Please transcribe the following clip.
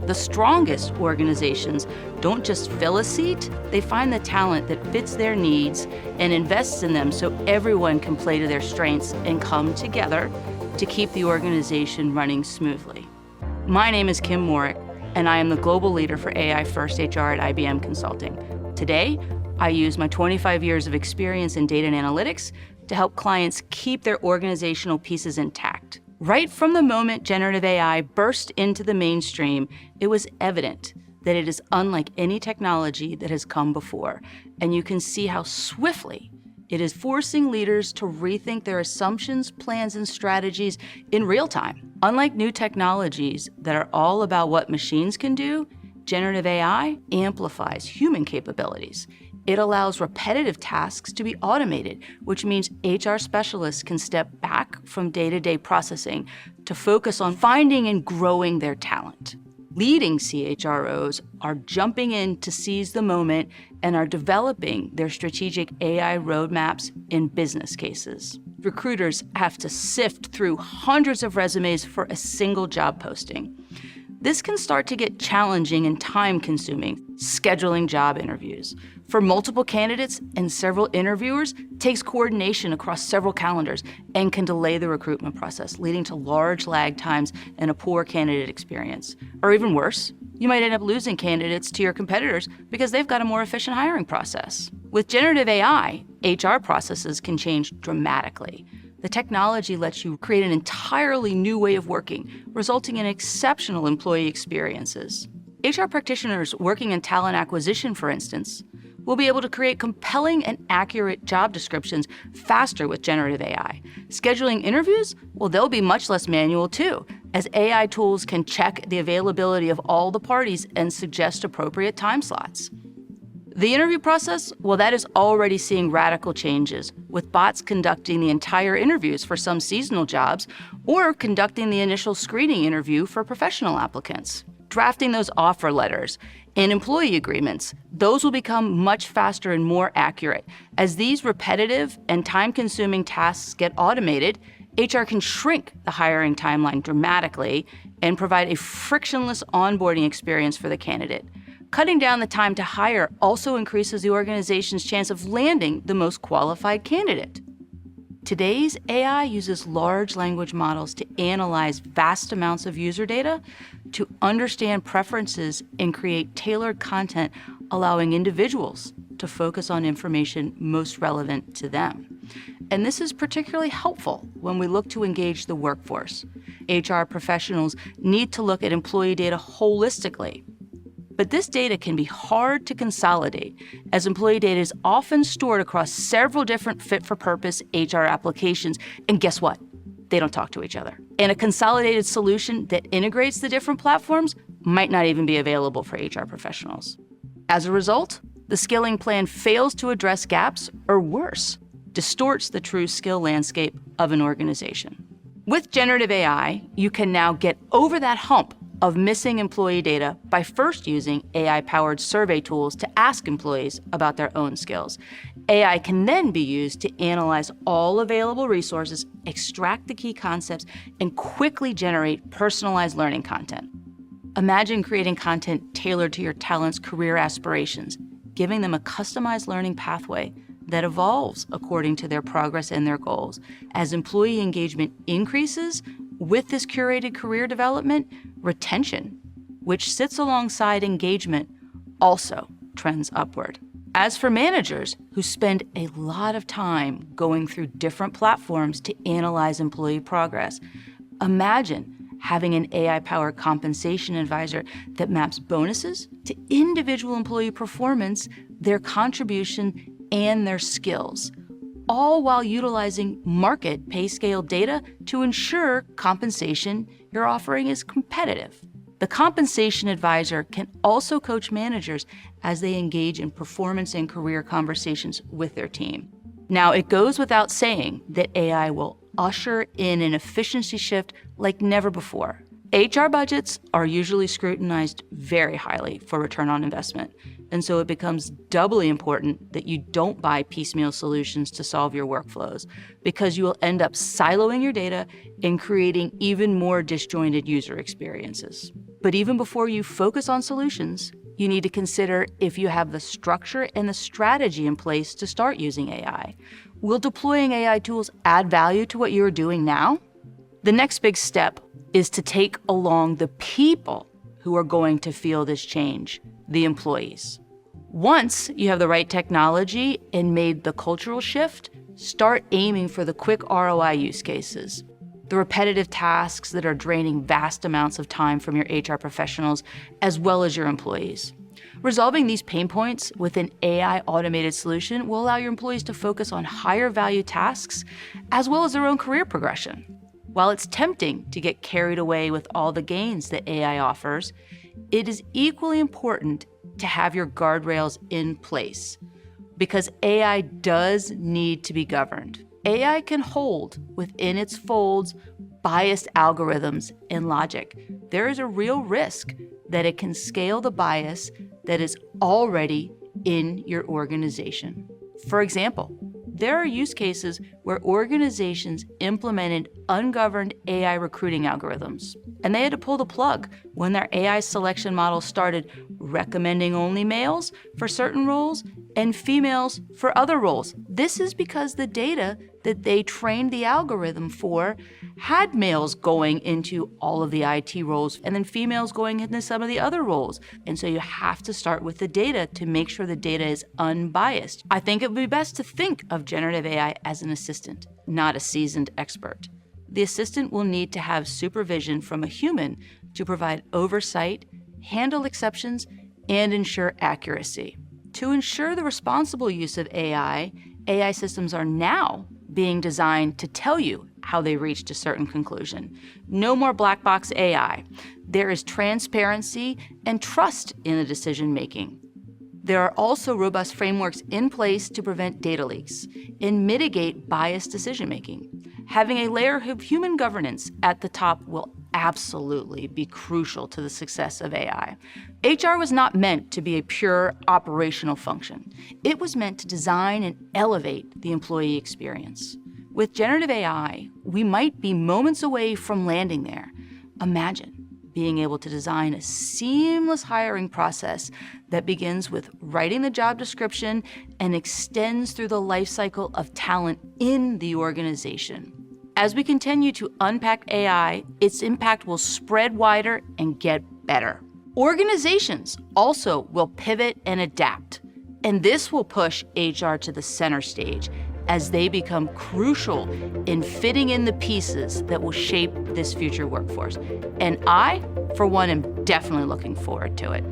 The strongest organizations don't just fill a seat, they find the talent that fits their needs and invests in them so everyone can play to their strengths and come together to keep the organization running smoothly. My name is Kim Morick, and I am the global leader for AI First HR at IBM Consulting. Today, I use my 25 years of experience in data and analytics to help clients keep their organizational pieces intact. Right from the moment generative AI burst into the mainstream, it was evident that it is unlike any technology that has come before, and you can see how swiftly it is forcing leaders to rethink their assumptions, plans, and strategies in real time. Unlike new technologies that are all about what machines can do, generative AI amplifies human capabilities. It allows repetitive tasks to be automated, which means HR specialists can step back from day-to-day processing to focus on finding and growing their talent. Leading CHROs are jumping in to seize the moment and are developing their strategic AI roadmaps in business cases. Recruiters have to sift through hundreds of resumes for a single job posting. This can start to get challenging and time-consuming, scheduling job interviews. For multiple candidates and several interviewers, takes coordination across several calendars and can delay the recruitment process, leading to large lag times and a poor candidate experience. Or even worse, you might end up losing candidates to your competitors because they've got a more efficient hiring process. With generative AI, HR processes can change dramatically. The technology lets you create an entirely new way of working, resulting in exceptional employee experiences. HR practitioners working in talent acquisition, for instance, will be able to create compelling and accurate job descriptions faster with generative AI. Scheduling interviews, well, they'll be much less manual too, as AI tools can check the availability of all the parties and suggest appropriate time slots. The interview process, well, that is already seeing radical changes, with bots conducting the entire interviews for some seasonal jobs or conducting the initial screening interview for professional applicants. Drafting those offer letters and employee agreements, those will become much faster and more accurate. As these repetitive and time-consuming tasks get automated, HR can shrink the hiring timeline dramatically and provide a frictionless onboarding experience for the candidate. Cutting down the time to hire also increases the organization's chance of landing the most qualified candidate. Today's AI uses large language models to analyze vast amounts of user data, to understand preferences and create tailored content, allowing individuals to focus on information most relevant to them. And this is particularly helpful when we look to engage the workforce. HR professionals need to look at employee data holistically. But this data can be hard to consolidate, as employee data is often stored across several different fit-for-purpose HR applications, and guess what? They don't talk to each other. And a consolidated solution that integrates the different platforms might not even be available for HR professionals. As a result, the skilling plan fails to address gaps, or worse, distorts the true skill landscape of an organization. With generative AI, you can now get over that hump of missing employee data by first using AI-powered survey tools to ask employees about their own skills. AI can then be used to analyze all available resources, extract the key concepts, and quickly generate personalized learning content. Imagine creating content tailored to your talent's career aspirations, giving them a customized learning pathway that evolves according to their progress and their goals. As employee engagement increases, with this curated career development, retention, which sits alongside engagement, also trends upward. As for managers who spend a lot of time going through different platforms to analyze employee progress, imagine having an AI-powered compensation advisor that maps bonuses to individual employee performance, their contribution, and their skills, all while utilizing market pay scale data to ensure compensation you're offering is competitive. The compensation advisor can also coach managers as they engage in performance and career conversations with their team. Now, it goes without saying that AI will usher in an efficiency shift like never before. HR budgets are usually scrutinized very highly for return on investment, and so it becomes doubly important that you don't buy piecemeal solutions to solve your workflows, because you will end up siloing your data and creating even more disjointed user experiences. But even before you focus on solutions, you need to consider if you have the structure and the strategy in place to start using AI. Will deploying AI tools add value to what you're doing now? The next big step is to take along the people who are going to feel this change, the employees. Once you have the right technology and made the cultural shift, start aiming for the quick ROI use cases, the repetitive tasks that are draining vast amounts of time from your HR professionals as well as your employees. Resolving these pain points with an AI automated solution will allow your employees to focus on higher value tasks as well as their own career progression. While it's tempting to get carried away with all the gains that AI offers, it is equally important to have your guardrails in place because AI does need to be governed. AI can hold within its folds biased algorithms and logic. There is a real risk that it can scale the bias that is already in your organization. For example, there are use cases where organizations implemented ungoverned AI recruiting algorithms, and they had to pull the plug when their AI selection model started recommending only males for certain roles and females for other roles. This is because the data that they trained the algorithm for had males going into all of the IT roles and then females going into some of the other roles. And so you have to start with the data to make sure the data is unbiased. I think it would be best to think of generative AI as an assistant, not a seasoned expert. The assistant will need to have supervision from a human to provide oversight, handle exceptions, and ensure accuracy. To ensure the responsible use of AI systems are now being designed to tell you how they reached a certain conclusion. No more black box AI. There is transparency and trust in the decision making. There are also robust frameworks in place to prevent data leaks and mitigate biased decision making. Having a layer of human governance at the top will absolutely be crucial to the success of AI. HR was not meant to be a pure operational function. It was meant to design and elevate the employee experience. With generative AI, we might be moments away from landing there. Imagine being able to design a seamless hiring process that begins with writing the job description and extends through the life cycle of talent in the organization. As we continue to unpack AI, its impact will spread wider and get better. Organizations also will pivot and adapt, and this will push HR to the center stage as they become crucial in fitting in the pieces that will shape this future workforce. And I, for one, am definitely looking forward to it.